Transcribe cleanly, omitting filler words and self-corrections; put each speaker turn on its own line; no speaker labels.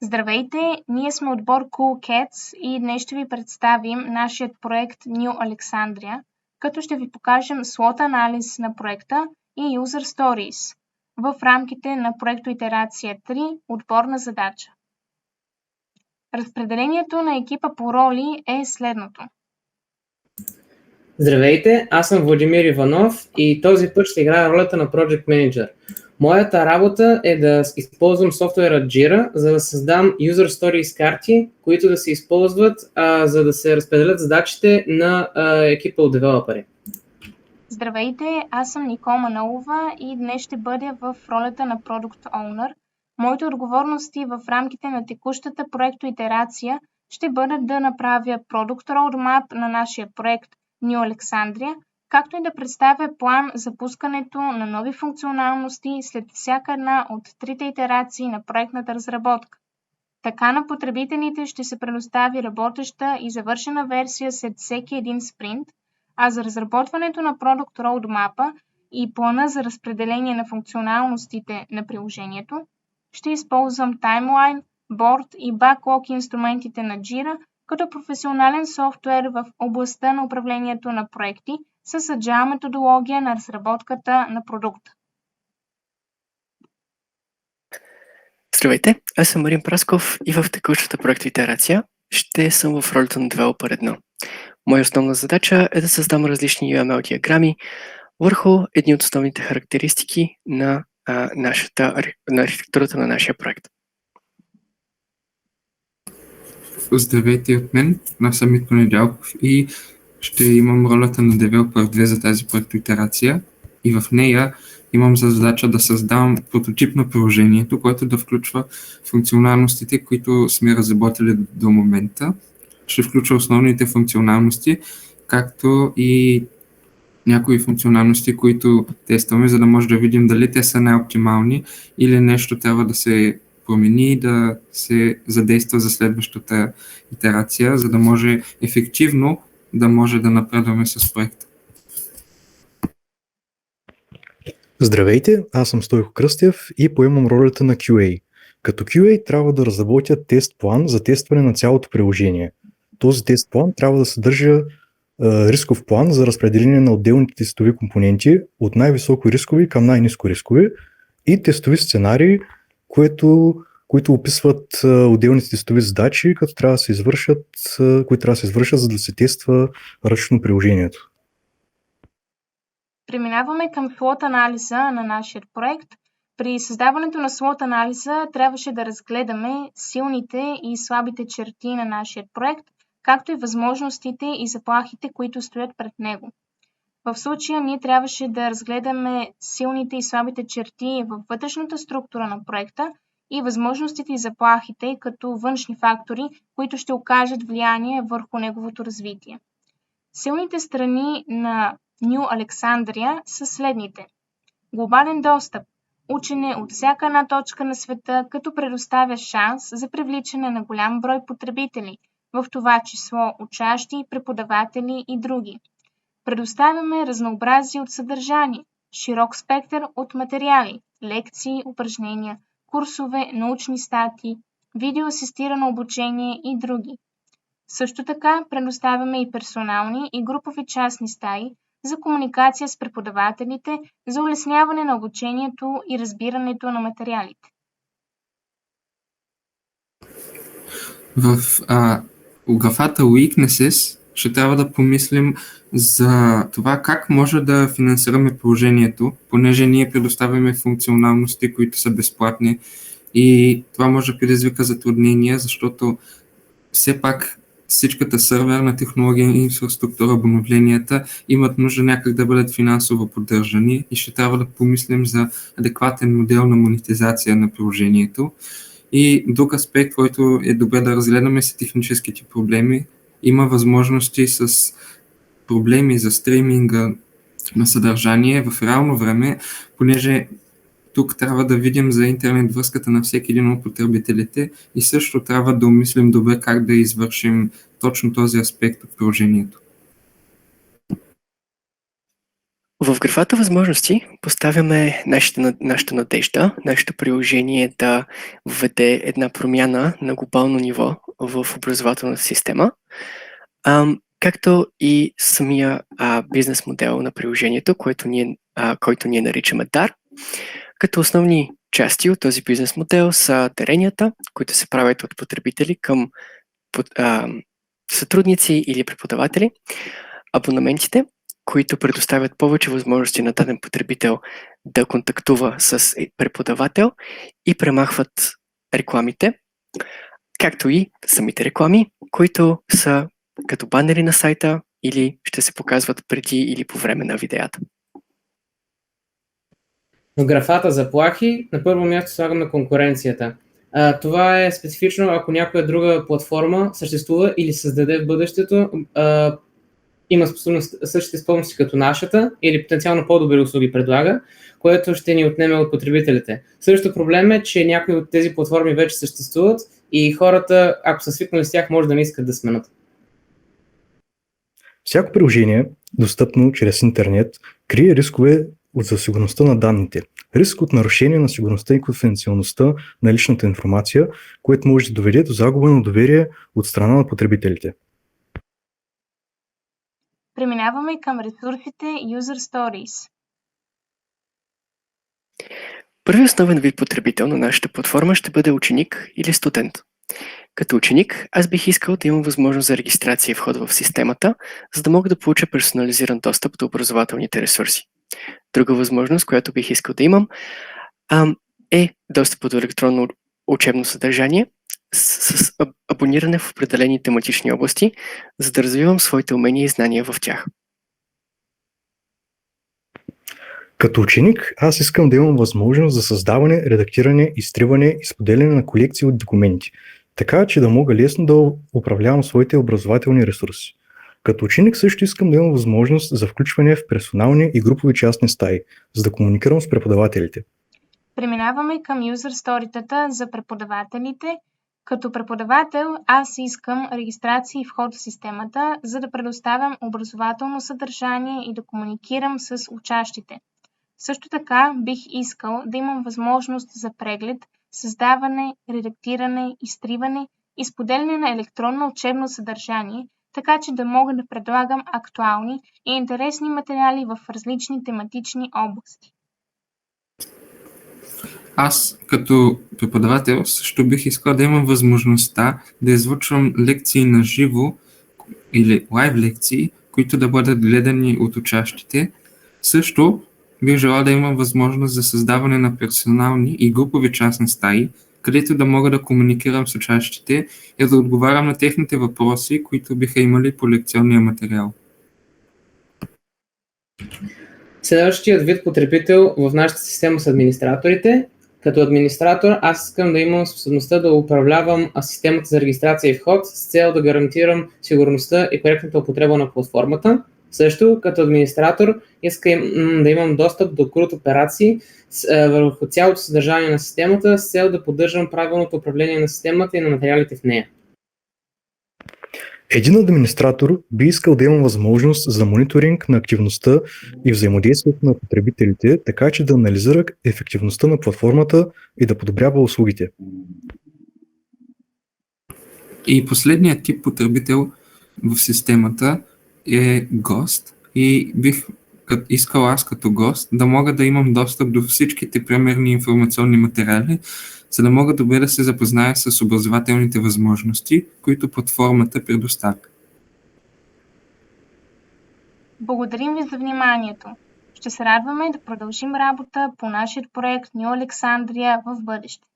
Здравейте, ние сме отбор Cool Cats и днес ще ви представим нашият проект New Alexandria, като ще ви покажем SWOT анализ на проекта и User Stories в рамките на проектоитерация 3 отборна задача. Разпределението на екипа по роли е следното.
Здравейте, аз съм Владимир Иванов и този път ще играя ролята на Project Manager. Моята работа е да използвам софтуера Jira, за да създам User Stories карти, които да се използват, за да се разпределят задачите на екипа от девелопери.
Здравейте, аз съм Никол Манолова и днес ще бъда в ролята на Product Owner. Моите отговорности в рамките на текущата проектоитерация ще бъдат да направя Product Roadmap на нашия проект New Alexandria, както и да представя план за пускането на нови функционалности след всяка една от трите итерации на проектната разработка. Така на потребителите ще се предостави работеща и завършена версия след всеки един спринт, а за разработването на Product Roadmap и плана за разпределение на функционалностите на приложението, ще използвам Timeline, Board и Backlog инструментите на Jira като професионален софтуер в областта на управлението на проекти с Agile методология на разработката на продукта.
Здравейте, аз съм Марин Прасков и в текущата проектоитерация ще съм в ролята на Developer 1. Моя основна задача е да създам различни UML диаграми върху едни от основните характеристики на архитектурата на нашия проект.
Здравейте от мен, аз съм Митко Недялков и ще имам ролята на Developer 2 за тази проектоитерация и в нея имам за задача да създам прототип на приложението, което да включва функционалностите, които сме разработили до момента. Ще включва основните функционалности, както и някои функционалности, които тестваме, за да може да видим дали те са най-оптимални или нещо трябва да се промени и да се задейства за следващата итерация, за да може ефективно да напредваме с проекта.
Здравейте, аз съм Стойко Кръстев и поемам ролята на QA. Като QA трябва да разработя тест план за тестване на цялото приложение. Този тест план трябва да съдържа рисков план за разпределение на отделните тестови компоненти от най-високо рискови към най-ниско рискови и тестови сценарии, които описват отделните тестови задачи, които трябва да се извършат, за да се тества ръчно приложението.
Преминаваме към SWOT анализа на нашия проект. При създаването на SWOT анализа трябваше да разгледаме силните и слабите черти на нашия проект, както и възможностите и заплахите, които стоят пред него. В случая ние трябваше да разгледаме силните и слабите черти във вътрешната структура на проекта и възможностите и заплахите като външни фактори, които ще окажат влияние върху неговото развитие. Силните страни на New Alexandria са следните. Глобален достъп. Учене от всяка една точка на света, като предоставя шанс за привличане на голям брой потребители, в това число учащи, преподаватели и други. Предоставяме разнообразие от съдържание, широк спектър от материали, лекции, упражнения, курсове, научни статии, видеоасистирано обучение и други. Също така предоставяме и персонални и групови частни стаи за комуникация с преподавателите, за улесняване на обучението и разбирането на материалите.
В графата Weaknesses ще трябва да помислим за това как може да финансираме приложението, понеже ние предоставяме функционалности, които са безплатни и това може да предизвика затруднения, защото все пак всичката сърверна технология и инфраструктура, обновленията имат нужда някак да бъдат финансово поддържани и ще трябва да помислим за адекватен модел на монетизация на приложението. И друг аспект, който е добре да разгледаме, са техническите проблеми. Има възможности с проблеми за стриминга на съдържание в реално време, понеже тук трябва да видим за интернет връзката на всеки един от потребителите и също трябва да умислим добре как да извършим точно този аспект от приложението.
В графата възможности поставяме нашата надежда, нашето приложение да введе една промяна на глобално ниво в образователната система, както и самия бизнес модел на приложението, който ние наричаме DAR. Като основни части от този бизнес модел са даренията, които се правят от потребители към сътрудници или преподаватели, абонаментите, които предоставят повече възможности на даден потребител да контактува с преподавател и премахват рекламите, както и самите реклами, които са като банери на сайта или ще се показват преди или по време на видеята.
В графата заплахи на първо място слагаме конкуренцията. Това е специфично, ако някоя друга платформа съществува или създаде в бъдещето, има същите способности като нашата или потенциално по-добри услуги предлага, което ще ни отнеме от потребителите. Същото проблем е, че някои от тези платформи вече съществуват и хората, ако са свикнали с тях, може да не искат да сменят.
Всяко приложение, достъпно чрез интернет, крие рискове за сигурността на данните. Риск от нарушение на сигурността и конфиденциалността на личната информация, което може да доведе до загуба на доверие от страна на потребителите.
Преминаваме към ресурсите User Stories.
Първият основен вид потребител на нашата платформа ще бъде ученик или студент. Като ученик, аз бих искал да имам възможност за регистрация и вход в системата, за да мога да получа персонализиран достъп до образователните ресурси. Друга възможност, която бих искал да имам, е достъп до електронно учебно съдържание с абониране в определени тематични области, за да развивам своите умения и знания в тях.
Като ученик, аз искам да имам възможност за създаване, редактиране, изтриване и споделяне на колекции от документи, така че да мога лесно да управлявам своите образователни ресурси. Като ученик също искам да имам възможност за включване в персонални и групови частни стаи, за да комуникирам с преподавателите.
Преминаваме към User Story-тата за преподавателите. Като преподавател аз искам регистрация и вход в системата, за да предоставям образователно съдържание и да комуникирам с учащите. Също така бих искал да имам възможност за преглед, създаване, редактиране, изтриване и споделяне на електронно учебно съдържание, така че да мога да предлагам актуални и интересни материали в различни тематични области.
Аз като преподавател също бих искал да имам възможността да излъчвам лекции на живо или лайв лекции, които да бъдат гледани от учащите. Също бих желал да имам възможност за създаване на персонални и групови частни стаи, където да мога да комуникирам с учащите и да отговарям на техните въпроси, които биха имали по лекционния материал.
Следващият вид потребител в нашата система са администраторите. Като администратор аз искам да имам способността да управлявам системата за регистрация и вход с цел да гарантирам сигурността и коректната употреба на платформата. Също като администратор искам да имам достъп до крут операции върху цялото съдържание на системата с цел да поддържам правилното управление на системата и на материалите в нея.
Един администратор би искал да има възможност за мониторинг на активността и взаимодействието на потребителите, така че да анализира ефективността на платформата и да подобрява услугите.
И последният тип потребител в системата е гост и бих искал аз като гост да мога да имам достъп до всичките примерни информационни материали, за да мога добре да се запозная с образователните възможности, които платформата предоставя.
Благодарим ви за вниманието. Ще се радваме да продължим работа по нашия проект New Alexandria в бъдеще.